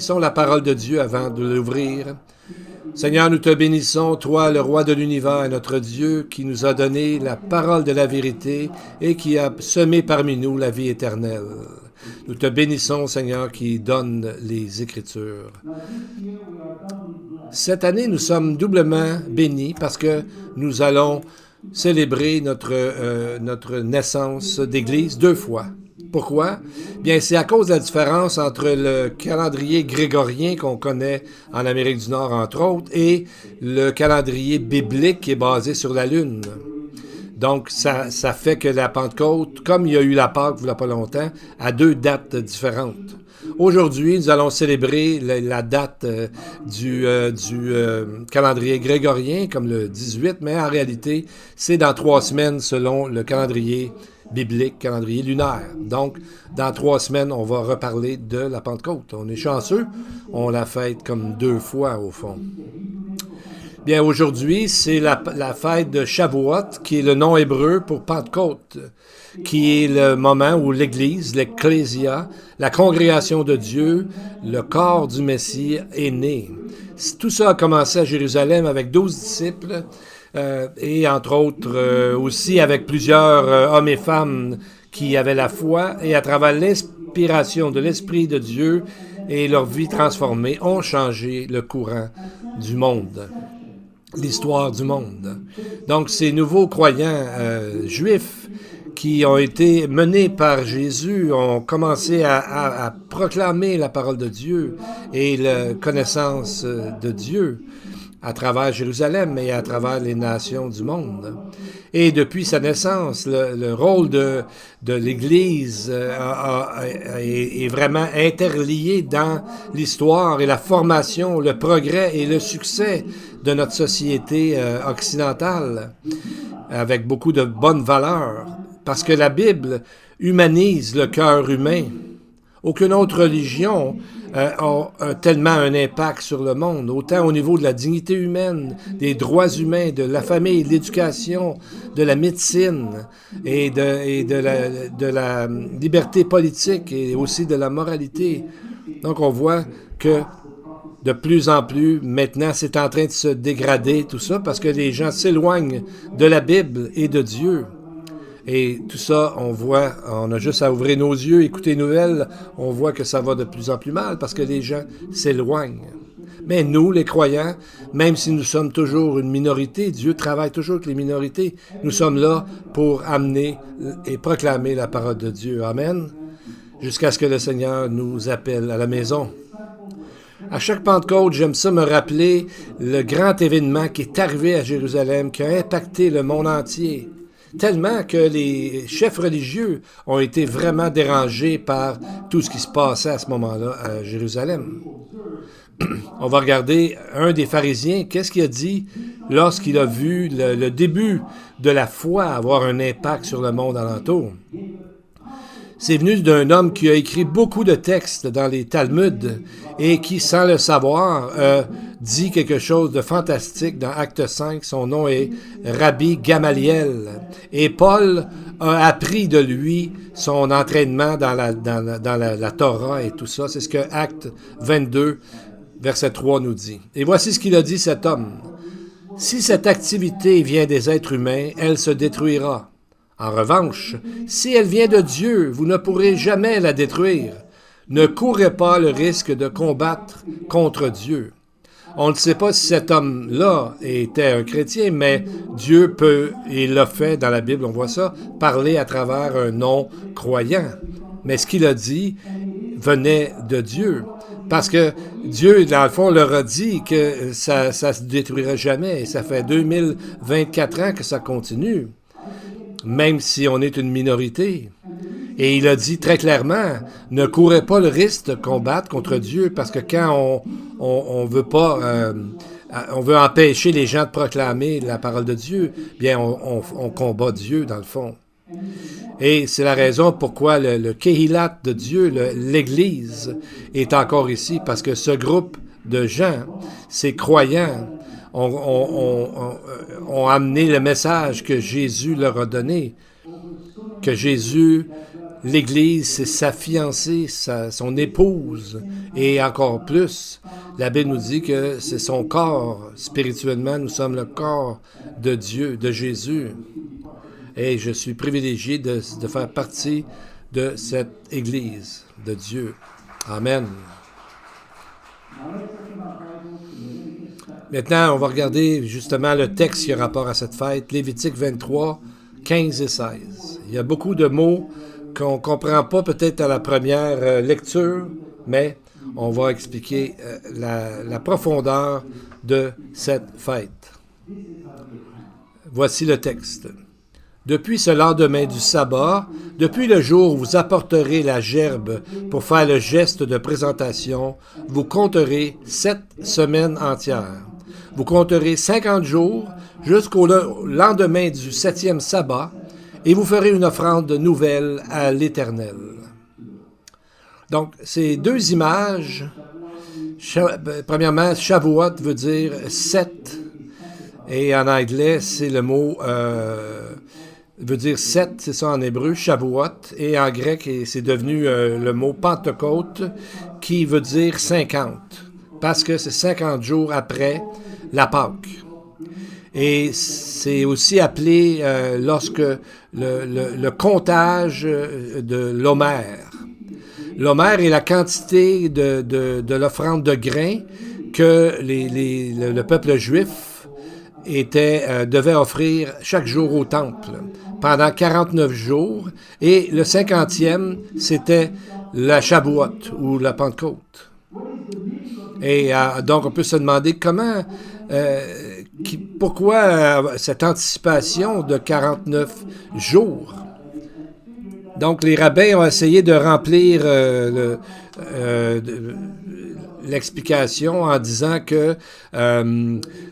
Lisons la parole de Dieu avant de l'ouvrir. Seigneur, nous te bénissons, toi, le roi de l'univers, notre Dieu, qui nous a donné la parole de la vérité et qui a semé parmi nous la vie éternelle. Nous te bénissons, Seigneur, qui donne les Écritures. Cette année, nous sommes doublement bénis parce que nous allons célébrer notre naissance d'Église 2 fois. Pourquoi? Bien, c'est à cause de la différence entre le calendrier grégorien qu'on connaît en Amérique du Nord, entre autres, et le calendrier biblique qui est basé sur la Lune. Donc, ça fait que la Pentecôte, comme il y a eu la Pâque il n'y a pas longtemps, a 2 dates différentes. Aujourd'hui, nous allons célébrer la date du calendrier grégorien, comme le 18, mais en réalité, c'est dans 3 semaines selon le calendrier biblique, calendrier lunaire. Donc, dans 3 semaines, on va reparler de la Pentecôte. On est chanceux, on la fête comme 2 fois au fond. Bien, aujourd'hui, c'est la fête de Shavuot, qui est le nom hébreu pour Pentecôte, qui est le moment où l'Église, l'Ecclésia, la congrégation de Dieu, le corps du Messie est né. Tout ça a commencé à Jérusalem avec 12 disciples, et entre autres aussi avec plusieurs hommes et femmes qui avaient la foi, et à travers l'inspiration de l'Esprit de Dieu et leur vie transformée, ont changé le courant du monde, l'histoire du monde. Donc ces nouveaux croyants juifs qui ont été menés par Jésus ont commencé à proclamer la parole de Dieu et la connaissance de Dieu à travers Jérusalem et à travers les nations du monde. Et depuis sa naissance, le rôle de l'Église est vraiment interlié dans l'histoire et la formation, le progrès et le succès de notre société occidentale, avec beaucoup de bonnes valeurs, parce que la Bible humanise le cœur humain. Aucune autre religion a tellement un impact sur le monde, autant au niveau de la dignité humaine, des droits humains, de la famille, de l'éducation, de la médecine et de la liberté politique et aussi de la moralité. Donc on voit que de plus en plus, maintenant, c'est en train de se dégrader tout ça parce que les gens s'éloignent de la Bible et de Dieu. Et tout ça, on a juste à ouvrir nos yeux, écouter les nouvelles, on voit que ça va de plus en plus mal parce que les gens s'éloignent. Mais nous, les croyants, même si nous sommes toujours une minorité, Dieu travaille toujours avec les minorités, nous sommes là pour amener et proclamer la parole de Dieu. Amen. Jusqu'à ce que le Seigneur nous appelle à la maison. À chaque Pentecôte, j'aime ça me rappeler le grand événement qui est arrivé à Jérusalem, qui a impacté le monde entier. Tellement que les chefs religieux ont été vraiment dérangés par tout ce qui se passait à ce moment-là à Jérusalem. On va regarder un des pharisiens, qu'est-ce qu'il a dit lorsqu'il a vu le début de la foi avoir un impact sur le monde alentour. C'est venu d'un homme qui a écrit beaucoup de textes dans les Talmuds et qui, sans le savoir, dit quelque chose de fantastique dans Acte 5. Son nom est Rabbi Gamaliel. Et Paul a appris de lui son entraînement dans la Torah et tout ça. C'est ce que Acte 22, verset 3 nous dit. Et voici ce qu'il a dit, cet homme. « Si cette activité vient des êtres humains, elle se détruira. En revanche, si elle vient de Dieu, vous ne pourrez jamais la détruire. Ne courez pas le risque de combattre contre Dieu. » On ne sait pas si cet homme-là était un chrétien, mais Dieu peut, et il l'a fait dans la Bible, on voit ça, parler à travers un non-croyant. Mais ce qu'il a dit venait de Dieu. Parce que Dieu, dans le fond, leur a dit que ça ne se détruirait jamais. Et ça fait 2024 ans que ça continue. Même si on est une minorité. Et il a dit très clairement, ne courez pas le risque de combattre contre Dieu, parce que quand on veut pas, on veut empêcher les gens de proclamer la parole de Dieu, bien on combat Dieu dans le fond. Et c'est la raison pourquoi le Kehilat de Dieu, l'Église, est encore ici, parce que ce groupe de gens, ces croyants, ont amené le message que Jésus leur a donné, que Jésus l'Église, c'est sa fiancée, son épouse. Et encore plus, la Bible nous dit que c'est son corps. Spirituellement, nous sommes le corps de Dieu, de Jésus. Et je suis privilégié de faire partie de cette Église de Dieu. Amen. Maintenant, on va regarder justement le texte qui a rapport à cette fête, Lévitique 23, 15 et 16. Il y a beaucoup de mots qu'on ne comprend pas peut-être à la première lecture, mais on va expliquer la profondeur de cette fête. Voici le texte. Depuis ce lendemain du sabbat, depuis le jour où vous apporterez la gerbe pour faire le geste de présentation, vous compterez 7 semaines entières. Vous compterez 50 jours jusqu'au lendemain du 7e sabbat et vous ferez une offrande nouvelle à l'Éternel. Donc, ces deux images, premièrement, Shavuot veut dire 7, et en anglais, c'est le mot... veut dire 7, c'est ça en hébreu, Shavuot, et en grec, c'est devenu le mot Pentecôte, qui veut dire 50, parce que c'est 50 jours après la Pâque. Et c'est aussi appelé lorsque le comptage de l'homère. L'homère est la quantité de l'offrande de grains que le peuple juif devait offrir chaque jour au temple pendant 49 jours. Et le 50e, c'était la Shavuot ou la Pentecôte. Et donc, on peut se demander pourquoi cette anticipation de 49 jours? Donc, les rabbins ont essayé de remplir l'explication en disant que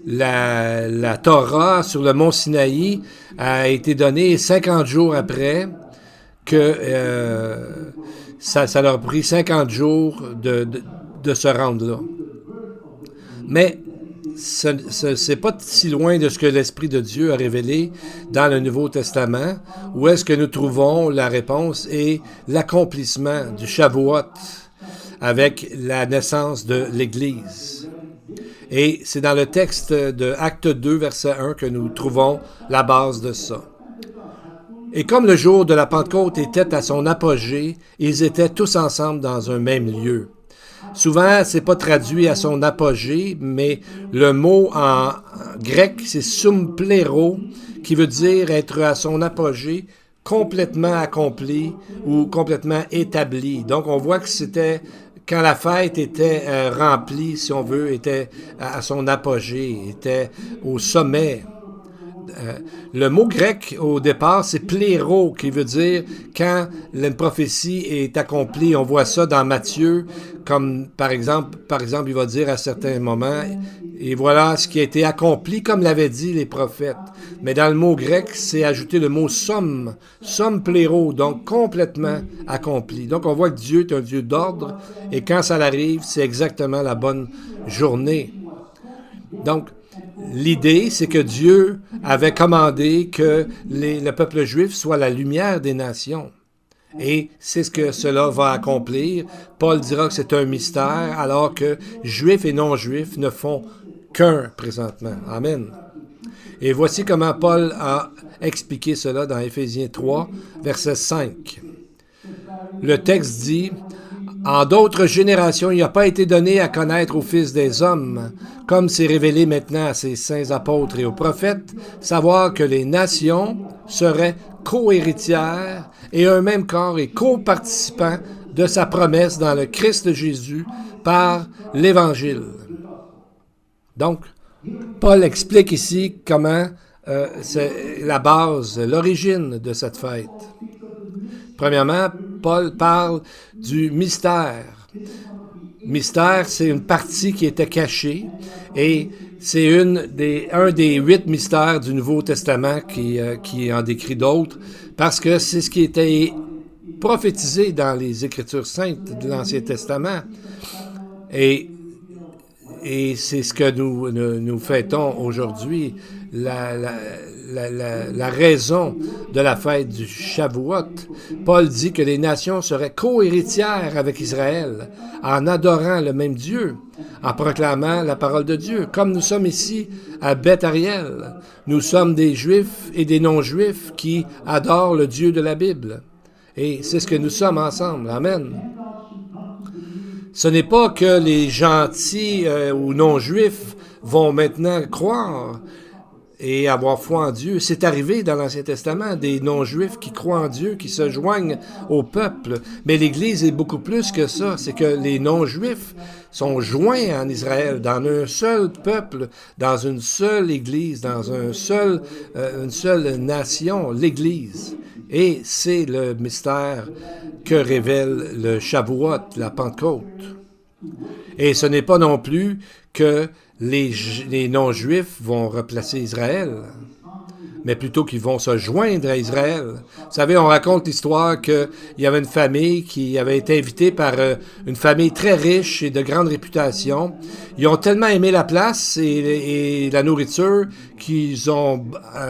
la Torah sur le mont Sinaï a été donnée 50 jours après, que ça leur a pris 50 jours de se rendre là. Mais c'est pas si loin de ce que l'Esprit de Dieu a révélé dans le Nouveau Testament, où est-ce que nous trouvons la réponse et l'accomplissement du Shavuot avec la naissance de l'Église. Et c'est dans le texte de Acte 2, verset 1, que nous trouvons la base de ça. Et comme le jour de la Pentecôte était à son apogée, ils étaient tous ensemble dans un même lieu. Souvent, c'est pas traduit à son apogée, mais le mot en grec, c'est sumplero, qui veut dire être à son apogée, complètement accompli ou complètement établi. Donc, on voit que c'était quand la fête était remplie, si on veut, était à son apogée, était au sommet. Le mot grec, au départ, c'est pléro, qui veut dire quand une prophétie est accomplie. On voit ça dans Matthieu, comme par exemple, il va dire à certains moments, et voilà ce qui a été accompli, comme l'avaient dit les prophètes. Mais dans le mot grec, c'est ajouté le mot somme pléro, donc complètement accompli. Donc on voit que Dieu est un Dieu d'ordre, et quand ça arrive, c'est exactement la bonne journée. Donc, l'idée, c'est que Dieu avait commandé que le peuple juif soit la lumière des nations. Et c'est ce que cela va accomplir. Paul dira que c'est un mystère, alors que juifs et non-juifs ne font qu'un présentement. Amen. Et voici comment Paul a expliqué cela dans Éphésiens 3, verset 5. Le texte dit... En d'autres générations, il n'a pas été donné à connaître aux fils des hommes, comme c'est révélé maintenant à ses saints apôtres et aux prophètes, savoir que les nations seraient co-héritières et un même corps et co-participants de sa promesse dans le Christ Jésus par l'Évangile. Donc, Paul explique ici comment c'est la base, l'origine de cette fête. Premièrement, Paul parle du mystère. Mystère, c'est une partie qui était cachée et c'est un des 8 mystères du Nouveau Testament qui en décrit d'autres parce que c'est ce qui était prophétisé dans les Écritures saintes de l'Ancien Testament. Et c'est ce que nous fêtons aujourd'hui, la raison de la fête du Shavuot, Paul dit que les nations seraient co-héritières avec Israël en adorant le même Dieu, en proclamant la parole de Dieu. Comme nous sommes ici à Beth Ariel, nous sommes des Juifs et des non-Juifs qui adorent le Dieu de la Bible. Et c'est ce que nous sommes ensemble. Amen. Ce n'est pas que les gentils ou non-juifs vont maintenant croire et avoir foi en Dieu. C'est arrivé dans l'Ancien Testament, des non-juifs qui croient en Dieu, qui se joignent au peuple. Mais l'Église est beaucoup plus que ça. C'est que les non-juifs sont joints en Israël, dans un seul peuple, dans une seule Église, dans une seule nation, l'Église. Et c'est le mystère que révèle le Shavuot, la Pentecôte. Et ce n'est pas non plus que les non-juifs vont replacer Israël, mais plutôt qu'ils vont se joindre à Israël. Vous savez, on raconte l'histoire qu'il y avait une famille qui avait été invitée par une famille très riche et de grande réputation. Ils ont tellement aimé la place et la nourriture qu'ils ont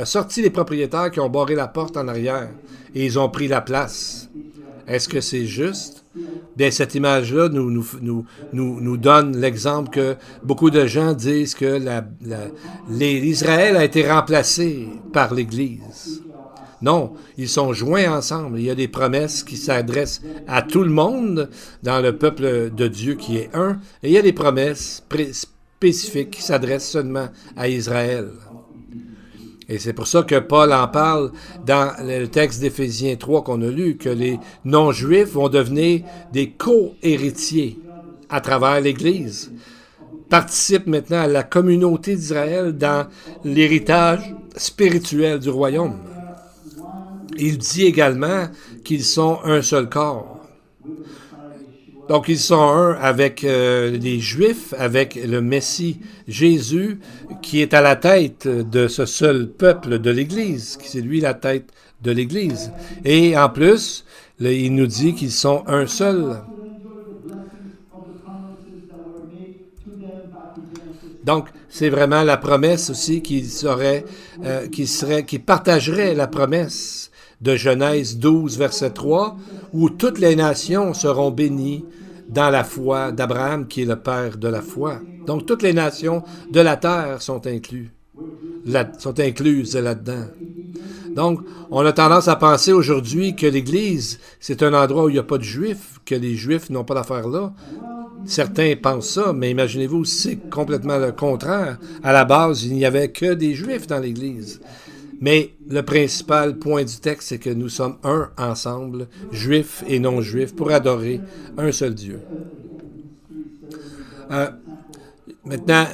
sorti les propriétaires qui ont barré la porte en arrière et ils ont pris la place. Est-ce que c'est juste? Bien, cette image-là nous donne l'exemple que beaucoup de gens disent que l'Israël a été remplacé par l'Église. Non, ils sont joints ensemble. Il y a des promesses qui s'adressent à tout le monde dans le peuple de Dieu qui est un, et il y a des promesses spécifiques qui s'adressent seulement à Israël. Et c'est pour ça que Paul en parle dans le texte d'Éphésiens 3 qu'on a lu, que les non-juifs vont devenir des co-héritiers à travers l'Église, participent maintenant à la communauté d'Israël dans l'héritage spirituel du royaume. Il dit également qu'ils sont un seul corps. Donc, ils sont un avec les Juifs, avec le Messie Jésus, qui est à la tête de ce seul peuple de l'Église, qui c'est lui la tête de l'Église. Et en plus, il nous dit qu'ils sont un seul. Donc, c'est vraiment la promesse aussi qu'ils partageraient la promesse de Genèse 12, verset 3, où toutes les nations seront bénies dans la foi d'Abraham, qui est le père de la foi. Donc, toutes les nations de la terre sont incluses là-dedans. Donc, on a tendance à penser aujourd'hui que l'Église, c'est un endroit où il n'y a pas de Juifs, que les Juifs n'ont pas d'affaires là. Certains pensent ça, mais imaginez-vous, c'est complètement le contraire. À la base, il n'y avait que des Juifs dans l'Église. Mais le principal point du texte, c'est que nous sommes un ensemble, juifs et non-juifs, pour adorer un seul Dieu. Maintenant,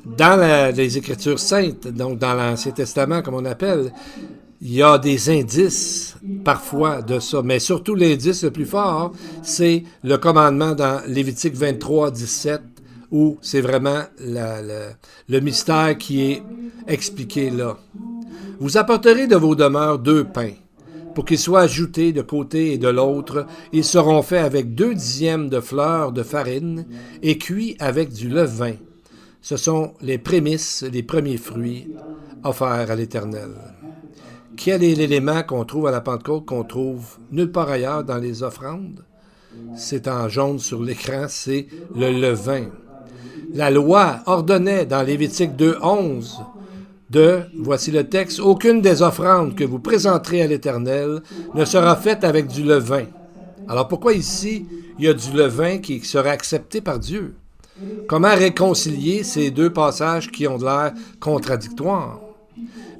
dans les Écritures saintes, donc dans l'Ancien Testament, comme on appelle, il y a des indices parfois de ça, mais surtout l'indice le plus fort, c'est le commandement dans Lévitique 23, 17, où c'est vraiment le mystère qui est expliqué là. Vous apporterez de vos demeures 2 pains, pour qu'ils soient ajoutés de côté et de l'autre. Ils seront faits avec 2 dixièmes de fleur de farine et cuits avec du levain. Ce sont les prémices, les premiers fruits offerts à l'Éternel. Quel est l'élément qu'on trouve à la Pentecôte, qu'on trouve nulle part ailleurs dans les offrandes? C'est en jaune sur l'écran, c'est le levain. La loi ordonnait dans Lévitique 2:11 voici le texte, « Aucune des offrandes que vous présenterez à l'Éternel ne sera faite avec du levain. » Alors pourquoi ici, il y a du levain qui sera accepté par Dieu? Comment réconcilier ces deux passages qui ont de l'air contradictoires?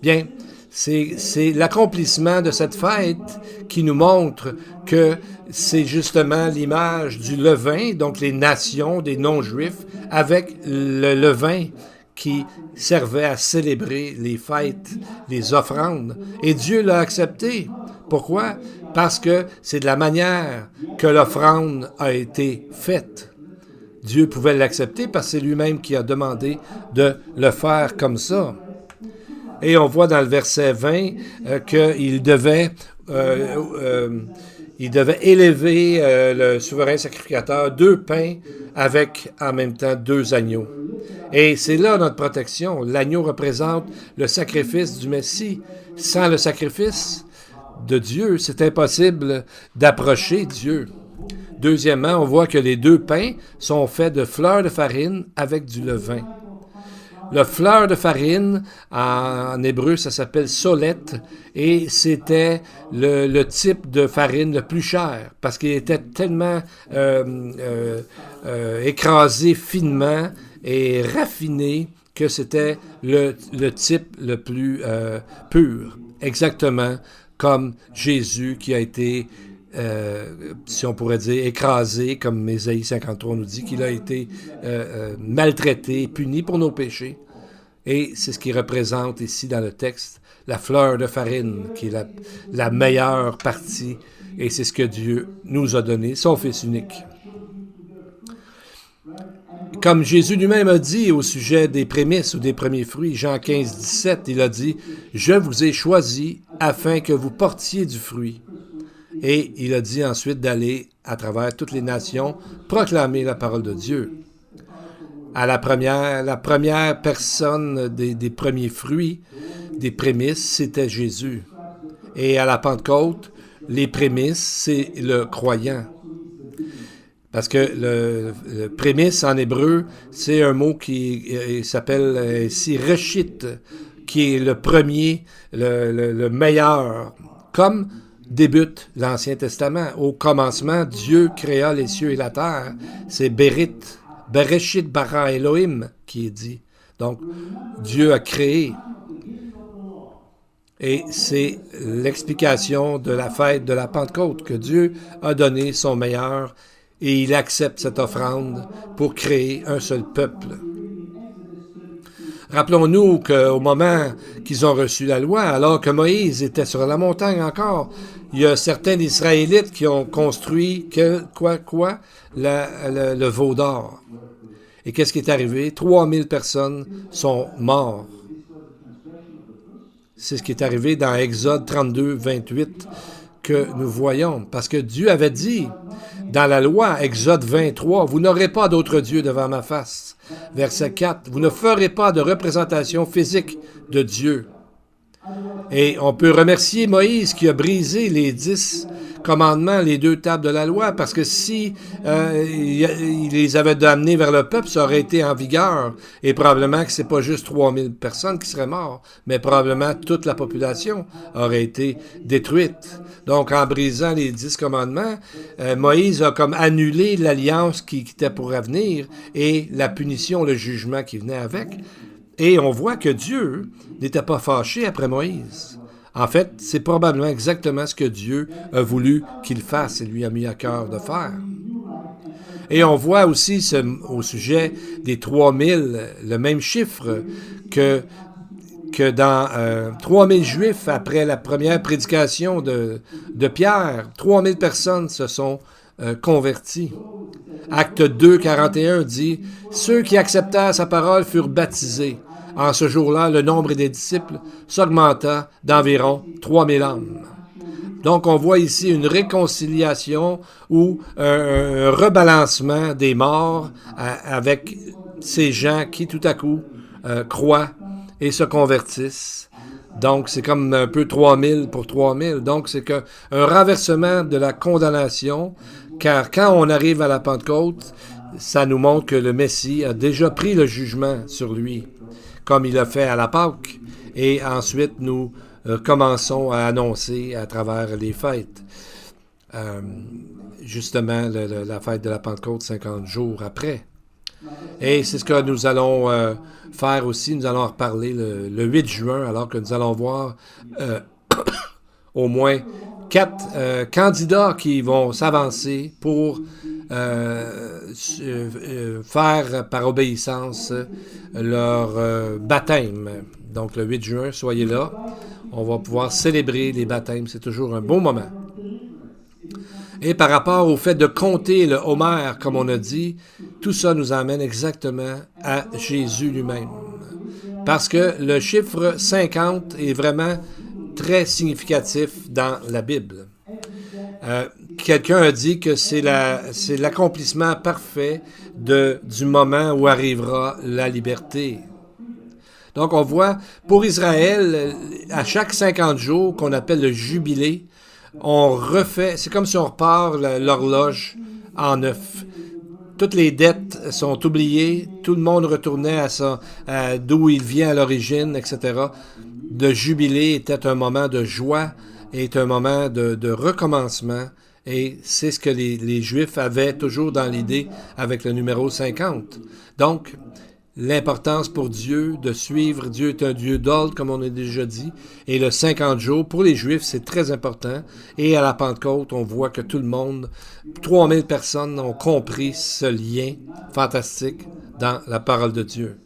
Bien, c'est l'accomplissement de cette fête qui nous montre que c'est justement l'image du levain, donc les nations des non-juifs, avec le levain qui servait à célébrer les fêtes, les offrandes. Et Dieu l'a accepté. Pourquoi? Parce que c'est de la manière que l'offrande a été faite. Dieu pouvait l'accepter parce que c'est lui-même qui a demandé de le faire comme ça. Et on voit dans le verset 20 qu'il devait Il devait élever le souverain sacrificateur 2 pains avec en même temps 2 agneaux. Et c'est là notre protection. L'agneau représente le sacrifice du Messie. Sans le sacrifice de Dieu, c'est impossible d'approcher Dieu. Deuxièmement, on voit que les 2 pains sont faits de fleurs de farine avec du levain. Le fleur de farine, en hébreu, ça s'appelle solette, et c'était le type de farine le plus cher, parce qu'il était tellement écrasé finement et raffiné que c'était le type le plus pur, exactement comme Jésus qui a été, si on pourrait dire, écrasé, comme Ésaïe 53 nous dit, qu'il a été maltraité, puni pour nos péchés. Et c'est ce qui représente ici dans le texte, la fleur de farine, qui est la meilleure partie, et c'est ce que Dieu nous a donné, son Fils unique. Comme Jésus lui-même a dit au sujet des prémices ou des premiers fruits, Jean 15, 17, il a dit « Je vous ai choisi afin que vous portiez du fruit. » Et il a dit ensuite d'aller à travers toutes les nations proclamer la parole de Dieu. À la première personne des premiers fruits, des prémices, c'était Jésus. Et à la Pentecôte, les prémices, c'est le croyant. Parce que le prémisse en hébreu, c'est un mot qui s'appelle ici reshit, qui est le premier, le meilleur. Comme débute l'Ancien Testament. Au commencement, Dieu créa les cieux et la terre. C'est Bereshit bara Elohim qui est dit. Donc, Dieu a créé. Et c'est l'explication de la fête de la Pentecôte, que Dieu a donné son meilleur et il accepte cette offrande pour créer un seul peuple. Rappelons-nous qu'au moment qu'ils ont reçu la loi, alors que Moïse était sur la montagne encore, il y a certains Israélites qui ont construit le veau d'or. Et qu'est-ce qui est arrivé? 3000 personnes sont mortes. C'est ce qui est arrivé dans Exode 32, 28 que nous voyons. Parce que Dieu avait dit dans la loi, Exode 23, « Vous n'aurez pas d'autre Dieu devant ma face. » Verset 4, « Vous ne ferez pas de représentation physique de Dieu. » Et on peut remercier Moïse qui a brisé les 10 commandements, les 2 tables de la loi, parce que si il les avait amenés vers le peuple, ça aurait été en vigueur. Et probablement que c'est pas juste 3000 personnes qui seraient mortes, mais probablement toute la population aurait été détruite. Donc, en brisant les 10 commandements, Moïse a comme annulé l'alliance qui était pour venir et la punition, le jugement qui venait avec. Et on voit que Dieu n'était pas fâché après Moïse. En fait, c'est probablement exactement ce que Dieu a voulu qu'il fasse et lui a mis à cœur de faire. Et on voit aussi au sujet des 3000, le même chiffre que dans 3000 Juifs, après la première prédication de Pierre, 3000 personnes se sont convertis. Acte 2, 41 dit « Ceux qui acceptèrent sa parole furent baptisés. En ce jour-là, le nombre des disciples s'augmenta d'environ 3000 âmes. » Donc, on voit ici une réconciliation ou un rebalancement des morts avec ces gens qui, tout à coup, croient et se convertissent. Donc, c'est comme un peu 3000 pour 3000. Donc, c'est un renversement de la condamnation, car quand on arrive à la Pentecôte, ça nous montre que le Messie a déjà pris le jugement sur lui, comme il a fait à la Pâque. Et ensuite, nous commençons à annoncer à travers les fêtes. Justement, la fête de la Pentecôte, 50 jours après. Et c'est ce que nous allons faire aussi. Nous allons en reparler le 8 juin, alors que nous allons voir au moins 4 candidats qui vont s'avancer pour faire par obéissance leur baptême. Donc le 8 juin, soyez là. On va pouvoir célébrer les baptêmes. C'est toujours un bon moment. Et par rapport au fait de compter le Homer, comme on a dit, tout ça nous amène exactement à Jésus lui-même. Parce que le chiffre 50 est vraiment très significatif dans la Bible. quelqu'un a dit que c'est l'accomplissement parfait du moment où arrivera la liberté. Donc, on voit, pour Israël, à chaque 50 jours, qu'on appelle le jubilé, on refait, c'est comme si on repart l'horloge en neuf. Toutes les dettes sont oubliées, tout le monde retournait d'où il vient à l'origine, etc. Le jubilé était un moment de joie, est un moment de recommencement, et c'est ce que les Juifs avaient toujours dans l'idée avec le numéro 50. Donc, l'importance pour Dieu de suivre. Dieu est un Dieu d'ordre, comme on a déjà dit. Et le 50 jours, pour les Juifs, c'est très important. Et à la Pentecôte, on voit que tout le monde, 3000 personnes ont compris ce lien fantastique dans la parole de Dieu.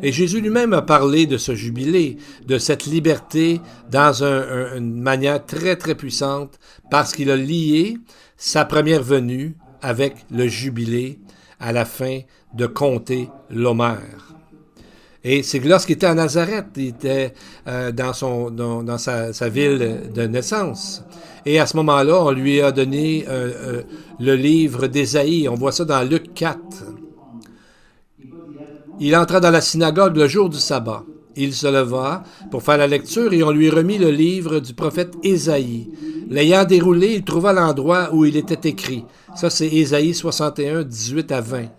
Et Jésus lui-même a parlé de ce jubilé, de cette liberté dans une manière très, très puissante, parce qu'il a lié sa première venue avec le jubilé à la fin de compter l'Homère. Et c'est que lorsqu'il était à Nazareth, il était dans sa ville de naissance. Et à ce moment-là, on lui a donné le livre d'Ésaïe. On voit ça dans Luc 4. Il entra dans la synagogue le jour du sabbat. Il se leva pour faire la lecture et on lui remit le livre du prophète Ésaïe. L'ayant déroulé, il trouva l'endroit où il était écrit. Ça, c'est Ésaïe 61, 18 à 20,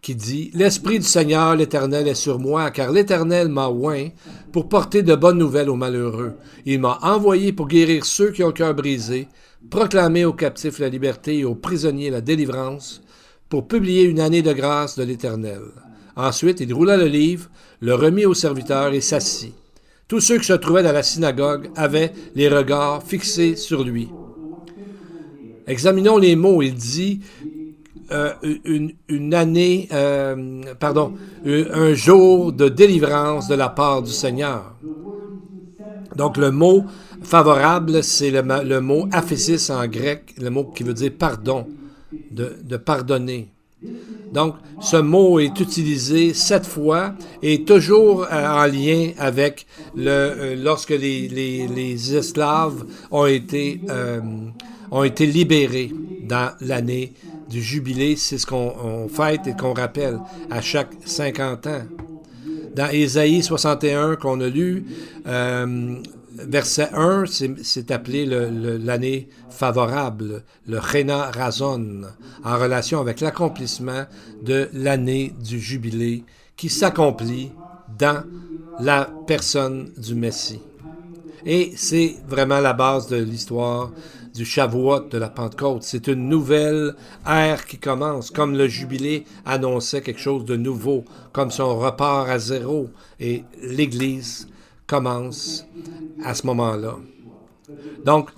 qui dit « L'Esprit du Seigneur, l'Éternel, est sur moi, car l'Éternel m'a oint pour porter de bonnes nouvelles aux malheureux. Il m'a envoyé pour guérir ceux qui ont le cœur brisé, proclamer aux captifs la liberté et aux prisonniers la délivrance, pour publier une année de grâce de l'Éternel. » Ensuite, il roula le livre, le remit au serviteur et s'assit. Tous ceux qui se trouvaient dans la synagogue avaient les regards fixés sur lui. Examinons les mots. Il dit une année, un jour de délivrance de la part du Seigneur. Donc le mot favorable, c'est le mot aphésis en grec, le mot qui veut dire pardon, de pardonner. Donc, ce mot est utilisé 7 fois et toujours en lien avec lorsque les esclaves ont été libérés dans l'année du jubilé. C'est ce qu'on fête et qu'on rappelle à chaque 50 ans. Dans Ésaïe 61 qu'on a lu, verset 1, c'est appelé l'année favorable, le Chena Razon, en relation avec l'accomplissement de l'année du jubilé qui s'accomplit dans la personne du Messie. Et c'est vraiment la base de l'histoire du Shavuot, de la Pentecôte. C'est une nouvelle ère qui commence, comme le jubilé annonçait quelque chose de nouveau, comme son repart à zéro. Et l'Église commence à ce moment-là. Donc,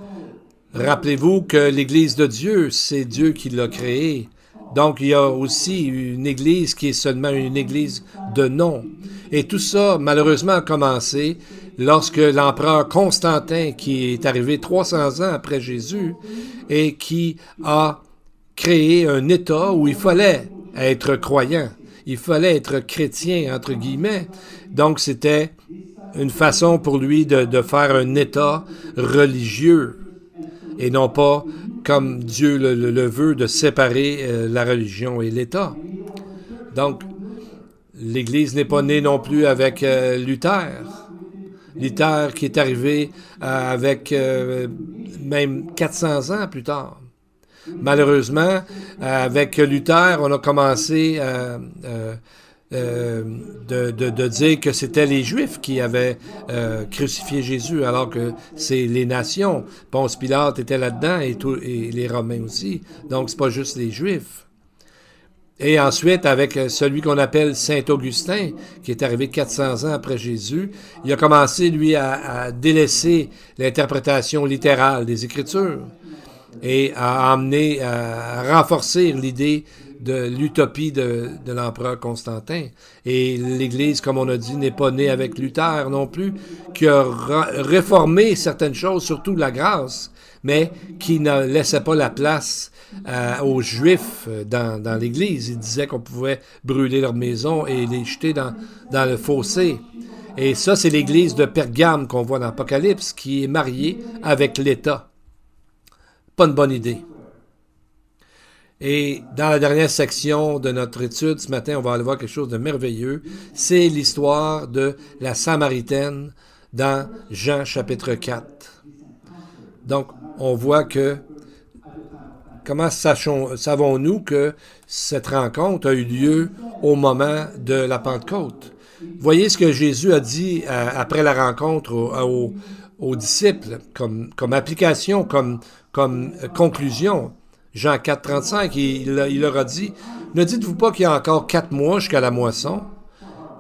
rappelez-vous que l'Église de Dieu, c'est Dieu qui l'a créée. Donc, il y a aussi une Église qui est seulement une Église de nom. Et tout ça, malheureusement, a commencé lorsque l'empereur Constantin, qui est arrivé 300 ans après Jésus, et qui a créé un État où il fallait être croyant, il fallait être chrétien, entre guillemets. Donc, c'était une façon pour lui de faire un État religieux et non pas, comme Dieu le veut, de séparer la religion et l'État. Donc, l'Église n'est pas née non plus avec Luther. Luther qui est arrivé avec même 400 ans plus tard. Malheureusement, avec Luther, on a commencé de dire que c'était les Juifs qui avaient crucifié Jésus, alors que c'est les nations. Ponce Pilate était là-dedans et les Romains aussi. Donc, c'est pas juste les Juifs. Et ensuite, avec celui qu'on appelle Saint Augustin, qui est arrivé 400 ans après Jésus, il a commencé, lui, à délaisser l'interprétation littérale des Écritures et à renforcer l'idée de l'utopie de l'empereur Constantin. Et l'Église, comme on a dit, n'est pas née avec Luther non plus, qui a réformé certaines choses, surtout la grâce, mais qui ne laissait pas la place aux Juifs dans l'Église. Il disait qu'on pouvait brûler leurs maisons et les jeter dans le fossé. Et ça, c'est l'Église de Pergame qu'on voit dans l'Apocalypse, qui est mariée avec l'État. pas une bonne idée. Et dans la dernière section de notre étude, ce matin, on va aller voir quelque chose de merveilleux. C'est l'histoire de la Samaritaine dans Jean chapitre 4. Donc, on voit que, comment savons-nous que cette rencontre a eu lieu au moment de la Pentecôte? Voyez ce que Jésus a dit après la rencontre aux disciples, comme application, comme conclusion. Jean 4, 35, il leur a dit, « Ne dites-vous pas qu'il y a encore 4 mois jusqu'à la moisson?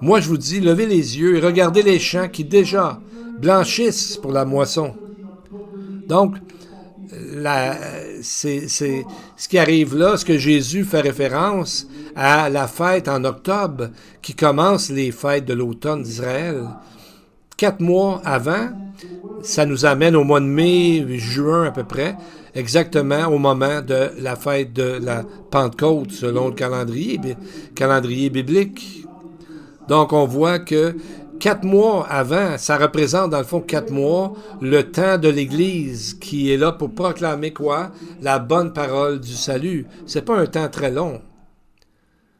Moi, je vous dis, levez les yeux et regardez les champs qui déjà blanchissent pour la moisson. » Donc, c'est ce qui arrive là, ce que Jésus fait référence à la fête en octobre qui commence les fêtes de l'automne d'Israël. 4 mois avant, ça nous amène au mois de mai, juin à peu près, exactement au moment de la fête de la Pentecôte selon le calendrier biblique. Donc on voit que 4 mois avant, ça représente dans le fond 4 mois le temps de l'Église qui est là pour proclamer quoi? La bonne parole du salut. C'est pas un temps très long,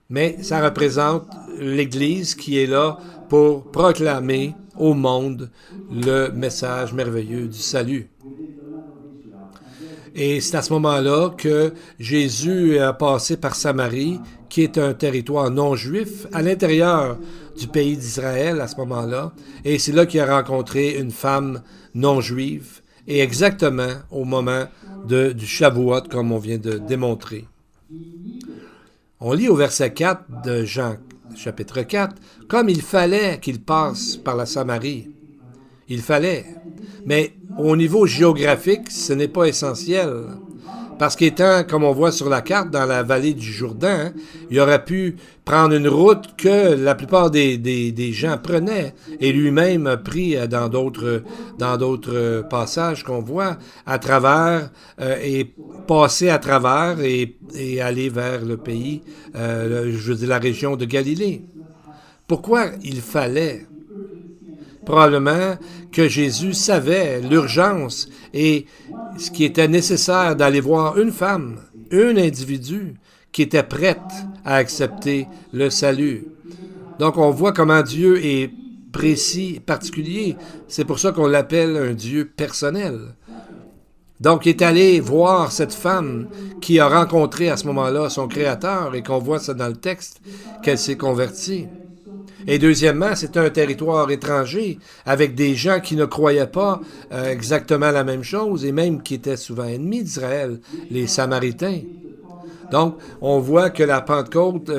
mais ça représente l'Église qui est là pour proclamer au monde le message merveilleux du salut. Et c'est à ce moment-là que Jésus a passé par Samarie, qui est un territoire non juif, à l'intérieur du pays d'Israël à ce moment-là. Et c'est là qu'il a rencontré une femme non juive, et exactement au moment du Shavuot, comme on vient de démontrer. On lit au verset 4 de Jean chapitre 4, « Comme il fallait qu'il passe par la Samarie. » Il fallait. Mais au niveau géographique, ce n'est pas essentiel. Parce qu'étant, comme on voit sur la carte, dans la vallée du Jourdain, il aurait pu prendre une route que la plupart des gens prenaient. Et lui-même a pris dans d'autres passages qu'on voit à travers et passer à travers et aller vers le pays, je veux dire la région de Galilée. Pourquoi il fallait? Probablement que Jésus savait l'urgence et ce qui était nécessaire d'aller voir une femme, un individu qui était prête à accepter le salut. Donc on voit comment Dieu est précis, particulier. C'est pour ça qu'on l'appelle un Dieu personnel. Donc il est allé voir cette femme qui a rencontré à ce moment-là son Créateur et qu'on voit ça dans le texte, qu'elle s'est convertie. Et deuxièmement, c'était un territoire étranger avec des gens qui ne croyaient pas exactement la même chose et même qui étaient souvent ennemis d'Israël, les Samaritains. Donc, on voit que la Pentecôte,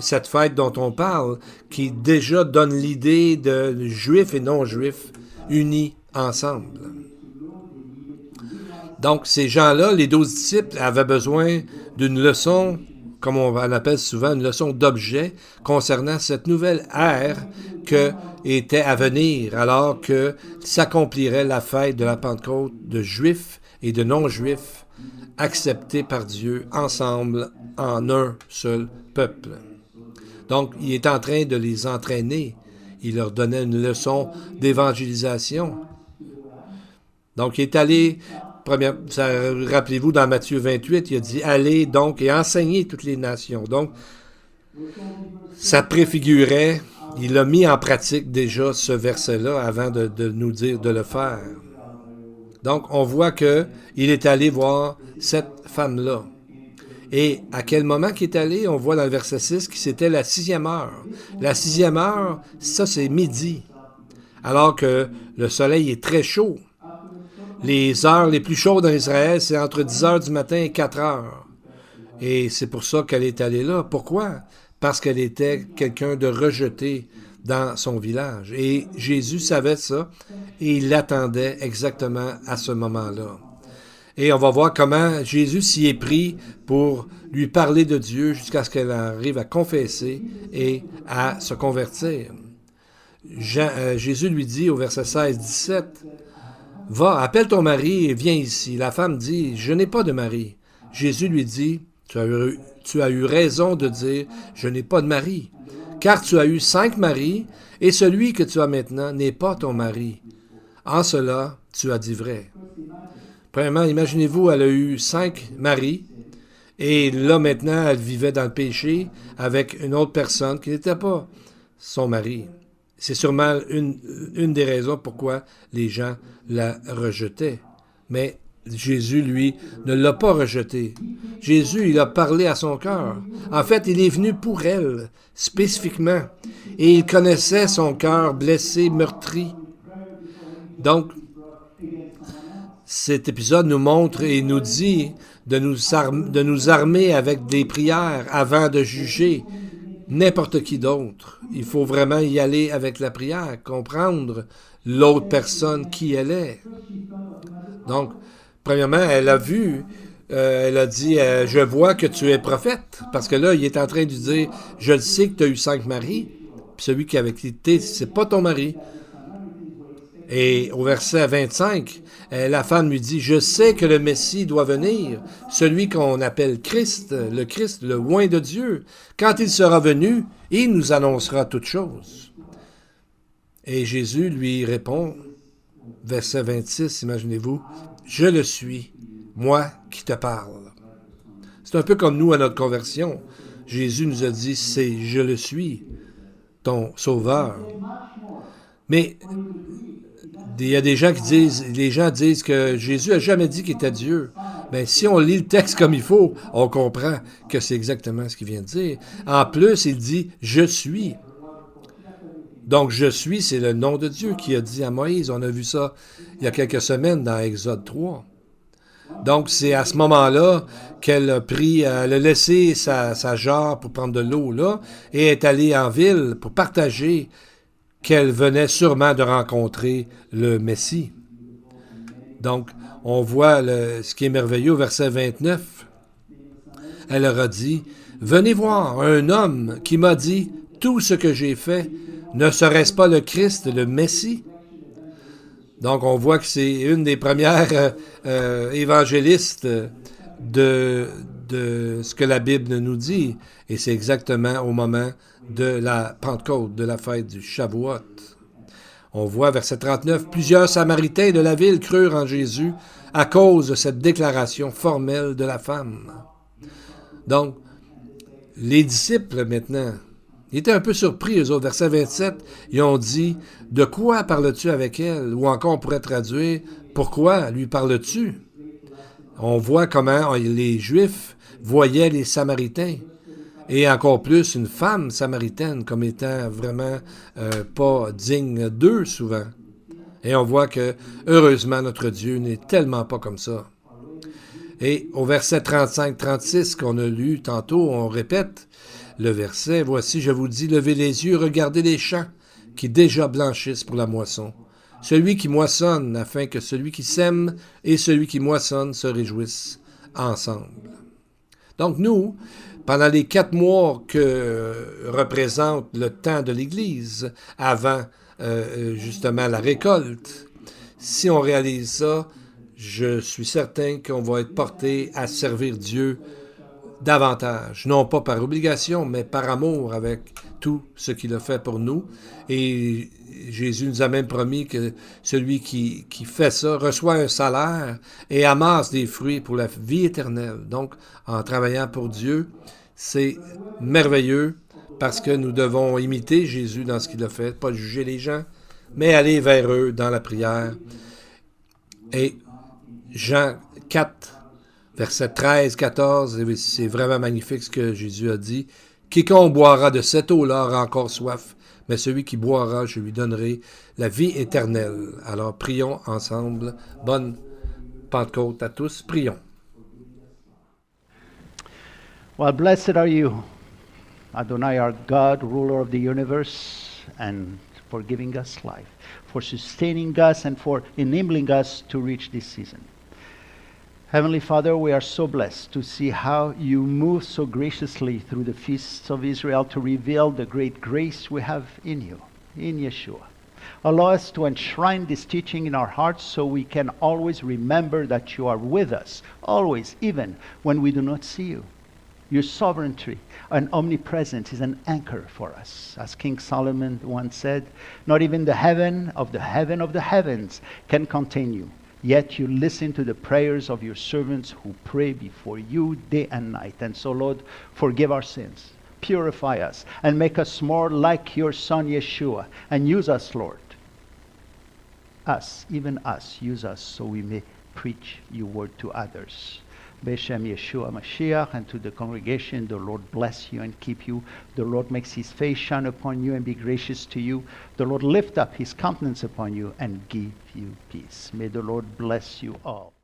cette fête dont on parle, qui déjà donne l'idée de juifs et non-juifs unis ensemble. Donc, ces gens-là, les 12 disciples, avaient besoin d'une leçon, comme on l'appelle souvent, une leçon d'objet concernant cette nouvelle ère que était à venir, alors que s'accomplirait la fête de la Pentecôte de Juifs et de non-Juifs acceptés par Dieu ensemble en un seul peuple. Donc, il est en train de les entraîner. Il leur donnait une leçon d'évangélisation. Donc, il est allé... Rappelez-vous, dans Matthieu 28, il a dit « Allez donc et enseignez toutes les nations ». Donc, ça préfigurait, il a mis en pratique déjà ce verset-là avant de nous dire de le faire. Donc, on voit qu'il est allé voir cette femme-là. Et à quel moment qu'il est allé? On voit dans le verset 6 que c'était la 6e heure. La 6e heure, ça c'est midi, alors que le soleil est très chaud. Les heures les plus chaudes en Israël, c'est entre 10 heures du matin et 4 heures. Et c'est pour ça qu'elle est allée là. Pourquoi? Parce qu'elle était quelqu'un de rejeté dans son village. Et Jésus savait ça et il l'attendait exactement à ce moment-là. Et on va voir comment Jésus s'y est pris pour lui parler de Dieu jusqu'à ce qu'elle arrive à confesser et à se convertir. Jésus lui dit au verset 16-17, « Va, appelle ton mari et viens ici. » La femme dit, « Je n'ai pas de mari. » Jésus lui dit, « Tu as eu raison de dire, je n'ai pas de mari, car tu as eu 5 maris, et celui que tu as maintenant n'est pas ton mari. En cela, tu as dit vrai. » Premièrement, imaginez-vous, elle a eu 5 maris, et là, maintenant, elle vivait dans le péché avec une autre personne qui n'était pas son mari. C'est sûrement une des raisons pourquoi les gens la rejetaient. Mais Jésus, lui, ne l'a pas rejetée. Jésus, il a parlé à son cœur. En fait, il est venu pour elle, spécifiquement. Et il connaissait son cœur blessé, meurtri. Donc, cet épisode nous montre et nous dit de nous armer avec des prières avant de juger n'importe qui d'autre. Il faut vraiment y aller avec la prière, comprendre l'autre personne qui elle est. Donc, premièrement, elle a vu, elle a dit, je vois que tu es prophète, parce que là, il est en train de dire, je le sais que tu as eu 5 maris, puis celui qui avait quitté, c'est pas ton mari. Et au verset 25, la femme lui dit, je sais que le Messie doit venir, celui qu'on appelle Christ, le oint de Dieu. Quand il sera venu, il nous annoncera toutes choses. Et Jésus lui répond, verset 26, imaginez-vous, je le suis, moi qui te parle. C'est un peu comme nous à notre conversion. Jésus nous a dit, c'est je le suis, ton sauveur. Mais il y a des gens qui disent, les gens disent que Jésus n'a jamais dit qu'il était Dieu. Mais si on lit le texte comme il faut, on comprend que c'est exactement ce qu'il vient de dire. En plus, il dit « Je suis ». Donc, « Je suis », c'est le nom de Dieu qui a dit à Moïse. On a vu ça il y a quelques semaines dans Exode 3. Donc, c'est à ce moment-là qu'elle a pris, elle a laissé sa jarre pour prendre de l'eau là et est allée en ville pour partager qu'elle venait sûrement de rencontrer le Messie. Donc, on voit ce qui est merveilleux au verset 29. Elle leur a dit, « Venez voir un homme qui m'a dit, tout ce que j'ai fait, ne serait-ce pas le Christ, le Messie? » Donc, on voit que c'est une des premières évangélistes de ce que la Bible nous dit. Et c'est exactement au moment de la Pentecôte, de la fête du Shavuot. On voit, verset 39, « Plusieurs Samaritains de la ville crurent en Jésus à cause de cette déclaration formelle de la femme. » Donc, les disciples, maintenant, ils étaient un peu surpris, eux autres. Verset 27, ils ont dit, « De quoi parles-tu avec elle? » Ou encore, on pourrait traduire, « Pourquoi lui parles-tu? » On voit comment les Juifs voyaient les Samaritains. Et encore plus, une femme samaritaine comme étant vraiment pas digne d'eux souvent. Et on voit que, heureusement, notre Dieu n'est tellement pas comme ça. Et au verset 35-36 qu'on a lu tantôt, on répète le verset, « Voici, je vous dis, levez les yeux, regardez les champs qui déjà blanchissent pour la moisson. Celui qui moissonne, afin que celui qui sème et celui qui moissonne se réjouissent ensemble. » Donc nous, pendant les 4 mois que représente le temps de l'Église, avant justement la récolte, si on réalise ça, je suis certain qu'on va être porté à servir Dieu davantage, non pas par obligation, mais par amour avec tout ce qu'il a fait pour nous. Et Jésus nous a même promis que celui qui fait ça reçoit un salaire et amasse des fruits pour la vie éternelle. Donc, en travaillant pour Dieu, c'est merveilleux parce que nous devons imiter Jésus dans ce qu'il a fait, pas juger les gens, mais aller vers eux dans la prière. Et Jean 4, verset 13-14, c'est vraiment magnifique ce que Jésus a dit. « Quiconque boira de cette eau-là aura encore soif, mais celui qui boira, je lui donnerai la vie éternelle. » Alors, prions ensemble. Bonne Pentecôte à tous. Prions. Well, blessed are you, Adonai, our God, ruler of the universe, and for giving us life, for sustaining us, and for enabling us to reach this season. Heavenly Father, we are so blessed to see how you move so graciously through the feasts of Israel to reveal the great grace we have in you, in Yeshua. Allow us to enshrine this teaching in our hearts so we can always remember that you are with us, always, even when we do not see you. Your sovereignty and omnipresence is an anchor for us. As King Solomon once said, not even the heaven of the heavens can contain you. Yet you listen to the prayers of your servants who pray before you day and night. And so, Lord, forgive our sins, purify us, and make us more like your Son, Yeshua. And use us, Lord. Us, even us, use us so we may preach your word to others. Beshem Yeshua Mashiach, and to the congregation, the Lord bless you and keep you. The Lord makes his face shine upon you and be gracious to you. The Lord lift up his countenance upon you and give you peace. May the Lord bless you all.